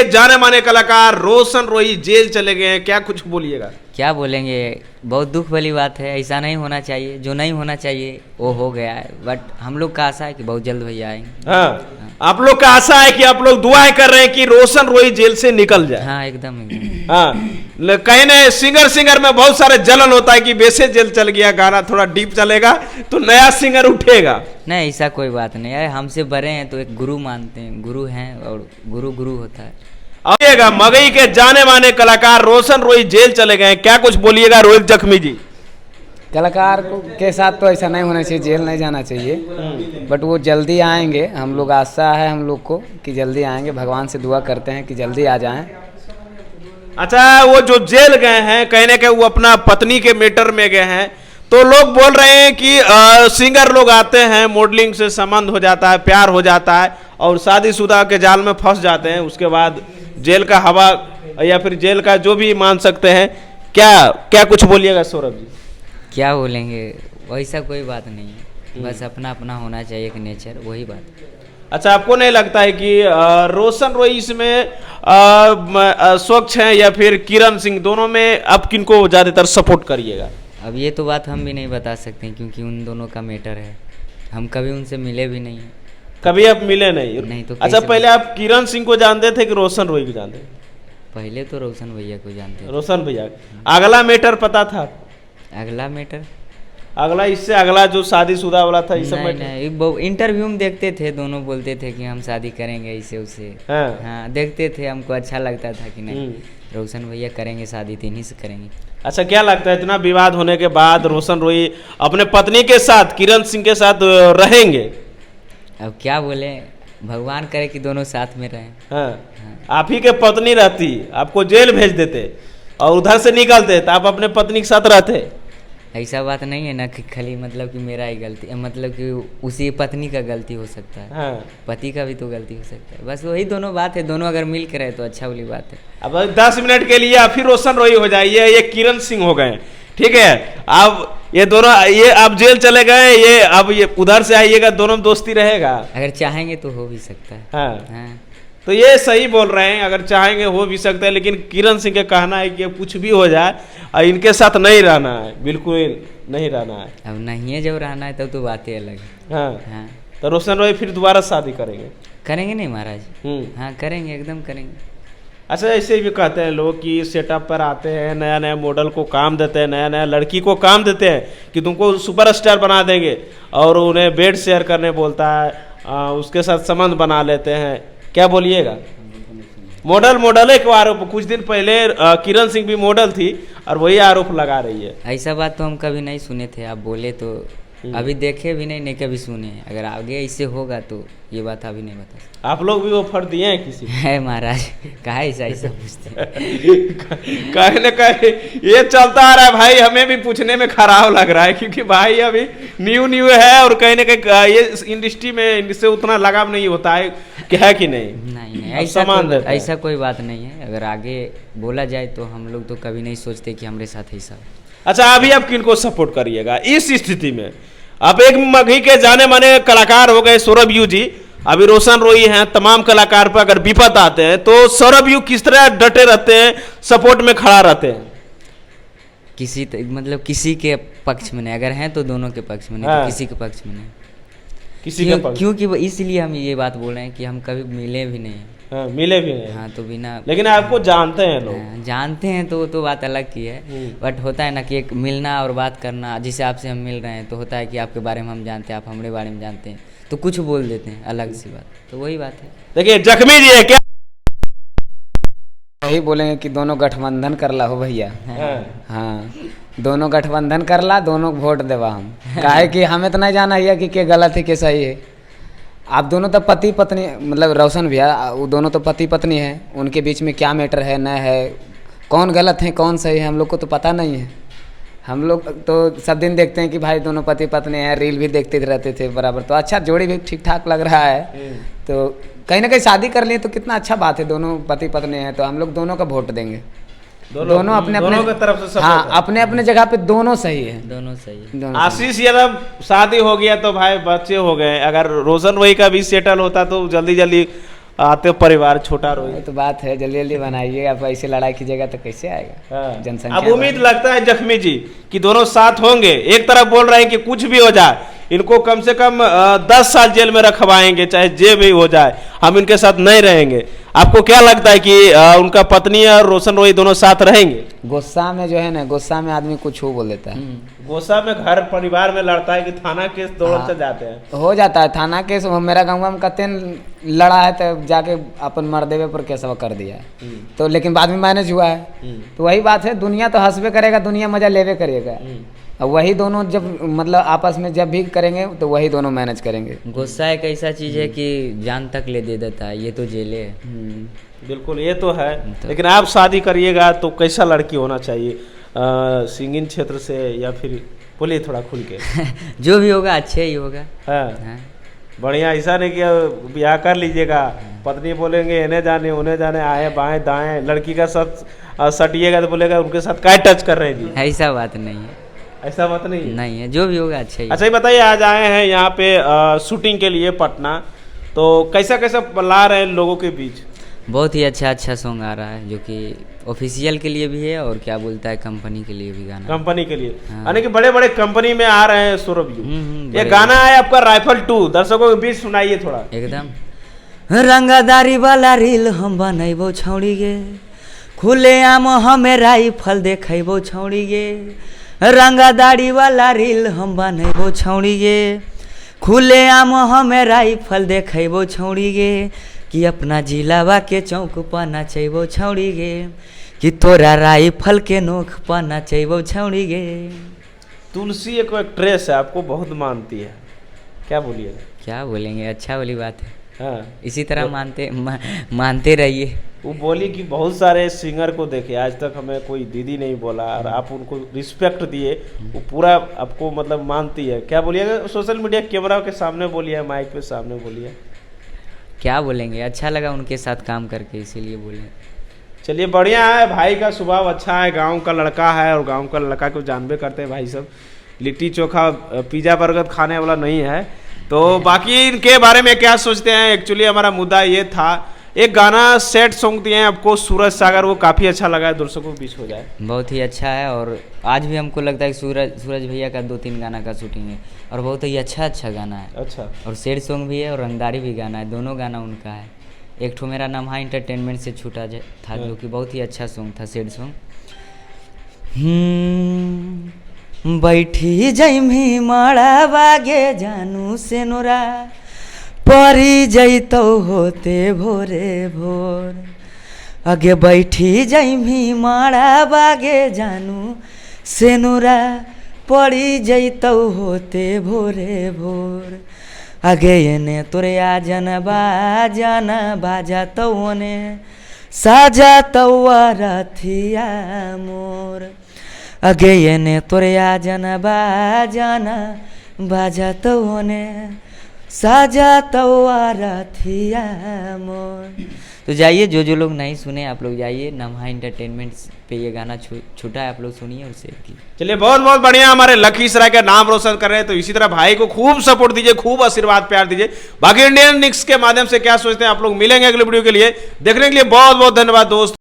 के जाने माने कलाकार रोशन रोही जेल चले गए हैं, क्या कुछ बोलिएगा? क्या बोलेंगे, बहुत दुख वाली बात है। ऐसा नहीं होना चाहिए, जो नहीं होना चाहिए वो हो गया है। बट हम लोग का आशा है कि बहुत जल्द भैया आएंगे। हाँ, आप लोग का आशा है कि आप लोग दुआएं कर रहे हैं कि रोशन रोही जेल से निकल जाए। हाँ एकदम एकदम। हाँ, कहीं ना सिंगर में बहुत सारे जलन होता है कि वैसे जेल चल गया, गाना थोड़ा डीप चलेगा तो नया सिंगर उठेगा। नहीं ऐसा कोई बात नहीं है, हमसे बड़े हैं तो एक गुरु मानते हैं, गुरु हैं और गुरु गुरु होता है। आइएगा, मगई के जाने माने कलाकार रोशन रोही जेल चले गए, क्या कुछ बोलिएगा रोहित जख्मी जी? कलाकार के साथ तो ऐसा नहीं होना चाहिए, जेल नहीं जाना चाहिए, बट वो जल्दी आएंगे। हम लोग आशा है हम लोग को कि जल्दी आएंगे, भगवान से दुआ करते हैं कि जल्दी आ जाएं। अच्छा, वो जो जेल गए हैं कहने के वो अपना पत्नी के मैटर में गए हैं, तो लोग बोल रहे हैं कि सिंगर लोग आते हैं, मॉडलिंग से संबंध हो जाता है, प्यार हो जाता है और शादीशुदा के जाल में फंस जाते हैं, उसके बाद जेल का हवा या फिर जेल का जो भी मान सकते हैं। क्या कुछ बोलिएगा सौरभ जी? क्या बोलेंगे, वैसा कोई बात नहीं है, बस अपना अपना होना चाहिए एक नेचर, वही बात। अच्छा, आपको नहीं लगता है कि रोशन रोही इसमें स्वच्छ हैं या फिर किरण सिंह, दोनों में आप किनको ज्यादातर सपोर्ट करिएगा? अब ये तो बात हम भी नहीं बता सकते क्योंकि उन दोनों का मैटर है, हम कभी उनसे मिले भी नहीं हैं। कभी आप मिले नहीं तो अच्छा, पहले आप किरण सिंह को जानते थे कि रोशन रोही को जानते थे? पहले तो रोशन भैया को जानते थे। रोशन भैया। अगला मैटर पता था? अगला मैटर, अगला इससे अगला जो शादीशुदा वाला था, इस सब नहीं, इंटरव्यू में देखते थे, दोनों बोलते थे कि हम शादी करेंगे इसे उसे। हाँ देखते थे, हमको अच्छा लगता था कि नहीं रोशन भैया करेंगे शादी, तो इन्हीं से करेंगे। अच्छा, क्या लगता है इतना विवाद होने के बाद रोशन रोही अपने पत्नी के साथ किरण सिंह के साथ रहेंगे? अब क्या बोले, भगवान करे कि दोनों साथ में रहें। हाँ। आप ही के पत्नी रहती, आपको जेल भेज देते और उधर से निकलते तो आप अपने पत्नी के साथ रहते। ऐसा बात नहीं है ना कि खाली मतलब कि मेरा ही गलती, मतलब कि उसी पत्नी का गलती हो सकता है। हाँ। पति का भी तो गलती हो सकता है, बस वही दोनों बात है, दोनों अगर मिल के रहे तो अच्छा वाली बात है। अब 10 मिनट के लिए आप फिर रोशन रोही हो जाइए, ये किरण सिंह हो गए, ठीक है? अब ये दोनों, ये आप जेल चले गए, ये अब ये उधर से आइएगा, दोनों दोस्ती रहेगा। अगर चाहेंगे तो हो भी सकता है। हाँ। तो ये सही बोल रहे हैं, अगर चाहेंगे हो भी सकता है, लेकिन किरण सिंह का कहना है कि कुछ भी हो जाए और इनके साथ नहीं रहना है, बिल्कुल नहीं रहना है। अब नहीं है, जब रहना है तब तो बातें अलग है। हाँ। तो रोशन रोही फिर दोबारा शादी करेंगे नहीं महाराज? हाँ करेंगे, एकदम करेंगे। अच्छा, ऐसे भी कहते हैं लोग कि सेटअप पर आते हैं, नया नया मॉडल को काम देते हैं, नया नया लड़की को काम देते हैं कि तुमको सुपरस्टार बना देंगे, और उन्हें बेड शेयर करने बोलता है, उसके साथ संबंध बना लेते हैं, क्या बोलिएगा? मॉडल एक आरोप, कुछ दिन पहले किरण सिंह भी मॉडल थी और वही आरोप लगा रही है। ऐसा बात तो हम कभी नहीं सुने थे, आप बोले तो अभी देखे भी नहीं कभी सुने। अगर आगे ऐसे होगा तो ये बात अभी नहीं बता सकते। आप लोग भी ऑफर दिए हैं किसी है महाराज, कहा ऐसा पूछते कहे न कहे ये चलता आ रहा है भाई, हमें भी पूछने में खराब लग रहा है क्योंकि भाई अभी न्यू है और कहीं न कहीं ये इंडस्ट्री में इनसे उतना लगाव नहीं होता है कि है कि नहीं ऐसा कोई बात नहीं है। अगर आगे बोला जाए तो हम लोग तो कभी नहीं सोचते कि हमारे साथ ऐसा। अच्छा, अभी आप किनको सपोर्ट करिएगा इस स्थिति में? आप एक मगही के जाने माने कलाकार हो गए सौरभ यू जी, अभी रोशन रोही हैं, तमाम कलाकार पर अगर विपद आते हैं तो सौरभ यू किस तरह डटे रहते हैं, सपोर्ट में खड़ा रहते हैं? मतलब किसी के पक्ष में नहीं, अगर हैं तो दोनों के पक्ष में नहीं, तो किसी के पक्ष में नहीं, किसी के पक्ष। क्योंकि इसलिए हम ये बात बोल रहे हैं कि हम कभी मिले भी नहीं। हाँ, मिले भी नहीं। हाँ, तो बिना, लेकिन आपको जानते हैं लोग। जानते हैं तो बात अलग की है, बट होता है ना कि एक मिलना और बात करना, जिसे आपसे हम मिल रहे हैं तो होता है कि आपके बारे में हम जानते हैं, आप हमारे बारे में जानते हैं, तो कुछ बोल देते हैं, अलग सी बात, तो वही बात है। देखिए जख्मी जी है क्या, वही बोलेंगे कि दोनों गठबंधन कर ला हो भैया। हाँ, दोनों गठबंधन कर ला, दोनों वोट देवा हम। काहे कि हमें तो नहीं जाना है कि के गलत है के सही है। आप दोनों तो पति पत्नी, मतलब रोशन भैया वो दोनों तो पति पत्नी है, उनके बीच में क्या मैटर है न है, कौन गलत है कौन सही है, हम लोग को तो पता नहीं है। हम लोग तो सब दिन देखते हैं कि भाई दोनों पति पत्नी हैं, रील भी देखते रहते थे बराबर, तो अच्छा जोड़ी भी ठीक ठाक लग रहा है। तो कहीं ना कहीं शादी कर लिए तो कितना अच्छा बात है, दोनों पति पत्नी हैं तो हम लोग दोनों का वोट देंगे। दोनों अपने अपने तरफ से, हाँ अपने अपने जगह पे दोनों सही है, दोनों सही है। आशीष यादव शादी हो गया तो भाई बच्चे हो गए, अगर रोशन रोही का भी सेटल होता तो जल्दी जल्दी आते परिवार छोटा ये रोहित। तो बात है, जल्दी जल्दी बनाइए। आप ऐसे लड़ाई कीजिएगा तो कैसे आएगा हाँ। जनसंख्या अब उम्मीद लगता है जख्मी जी कि दोनों साथ होंगे। एक तरफ बोल रहे हैं कि कुछ भी हो जाए इनको कम से कम 10 साल जेल में रखवाएंगे, चाहे जे भी हो जाए, हम इनके साथ नहीं रहेंगे। आपको क्या लगता है कि उनका पत्नी और रोशन रोहित दोनों साथ रहेंगे? गुस्सा में जो है ना, गुस्सा में आदमी कुछ हो बोल देता है। गुस्सा में घर परिवार में लड़ता है कि थाना केस दौड़ से जाते हैं। हो जाता है थाना केस। मेरा गाँव में कते लड़ा है तो जाके अपन मर्देवे पर केसवा कर दिया है। तो लेकिन बाद में मैनेज हुआ है। तो वही बात है, दुनिया तो हंसबे करेगा, दुनिया मजा लेवे करेगा। और वही दोनों जब मतलब आपस में जब भी करेंगे तो वही दोनों मैनेज करेंगे। गुस्सा एक ऐसा चीज है कि जान तक ले दे देता है, ये तो जेले है। बिल्कुल ये तो है। लेकिन आप शादी करिएगा तो कैसा लड़की होना चाहिए? सिंगिंग क्षेत्र से या फिर बोलिए थोड़ा खुल के। जो भी होगा अच्छे ही होगा। हाँ हाँ। बढ़िया, ऐसा नहीं कि ब्याह कर लीजिएगा, पत्नी बोलेंगे इन्हें जाने उन्हें जाने, आए बाएं दाएं, लड़की का साथ सटिएगा तो बोलेगा उनके साथ क्या टच कर रहे जी। ऐसा बात नहीं है, ऐसा बात नहीं है। नहीं है, जो भी होगा अच्छा ही। अच्छा ये बताइए, आज आए हैं यहाँ पे शूटिंग के लिए पटना, तो कैसा कैसा ला रहे हैं लोगों के बीच? बहुत ही अच्छा सॉन्ग आ रहा है जो कि ऑफिशियल के लिए भी है और क्या बोलता है कंपनी के लिए भी गाना। कंपनी के लिए हाँ। यानी कि बड़े बड़े कंपनी में आ रहे हैं सौरभ जी। ये बड़े- गाना है आपका राइफल 2, दर्शकों के बीच सुनाइए थोड़ा। एकदम रंगादारी वाला रील हम बनैबो छौड़ी गे, खुले आम हमें राइफल देखैबो छौड़ी गे। रंगादारी वाला रील हम बनैबो छौड़ी गे, खुले आम हमें राइफल देखैबो छौड़ी गे। कि अपना जिलावा के चौक पर नचैबो छौड़ी गे, कि तोरा राइफल के नोक पर नचैबो छौड़ी गे। तुलसी एक एक्ट्रेस है, आपको बहुत मानती है, क्या बोलिएगा? क्या बोलेंगे, अच्छा वाली बात है। हाँ, इसी तरह मानते रहिए। वो बोली कि बहुत सारे सिंगर को देखे, आज तक हमें कोई दीदी नहीं बोला और आप उनको रिस्पेक्ट दिए, वो पूरा आपको मतलब मानती है। क्या बोलिएगा? सोशल मीडिया कैमरा के सामने बोलिए, माइक पे सामने बोलिए। क्या बोलेंगे, अच्छा लगा उनके साथ काम करके इसीलिए बोले। चलिए बढ़िया है, भाई का स्वभाव अच्छा है, गांव का लड़का है और गांव का लड़का को जानबे करते हैं भाई सब, लिट्टी चोखा पिज़्ज़ा बर्गर खाने वाला नहीं है। तो बाकी इनके बारे में क्या सोचते हैं, एक्चुअली हमारा मुद्दा ये था। एक गाना सेट सॉन्ग दिए हैं आपको सूरज सागर, वो काफ़ी अच्छा लगा है, दर्शकों के बीच हो जाए। बहुत ही अच्छा है और आज भी हमको लगता है कि सूरज भैया का 2-3 गाना का शूटिंग है और बहुत ही अच्छा गाना है। अच्छा, और सैड सॉन्ग भी है और रंगदारी भी गाना है, दोनों गाना उनका है। एक ठो मेरा नाम है एंटरटेनमेंट से छूटा था जो कि बहुत ही अच्छा सॉन्ग था, सैड सॉन्ग। बैठी जैमी माड़ा बागे जानू से नोरा, परी जैतौ होते भोरे भोर। आगे बैठी जैमी माड़ा बागे जानू से नोरा, पड़ी जैतौ होते भोरे भोर। आगे एने तोरे आ जाना बाजा तो ने साजा तौआ रथिया मोर। आगे एने तोरे आ जाना बाजा तो ने साजा तौआ रथिया मोर। तो जाइए, जो लोग नहीं सुने आप लोग जाइए, नमहा एंटरटेनमेंट पे ये गाना छूटा है, आप लोग सुनिए और शेयर कीजिए। चलिए बहुत बहुत बढ़िया, हमारे लखीसराय का नाम रोशन कर रहे हैं, तो इसी तरह भाई को खूब सपोर्ट दीजिए, खूब आशीर्वाद प्यार दीजिए। बाकी इंडियन निक्स के माध्यम से क्या सोचते हैं आप लोग, मिलेंगे अगले वीडियो के लिए, देखने के लिए बहुत बहुत धन्यवाद दोस्त।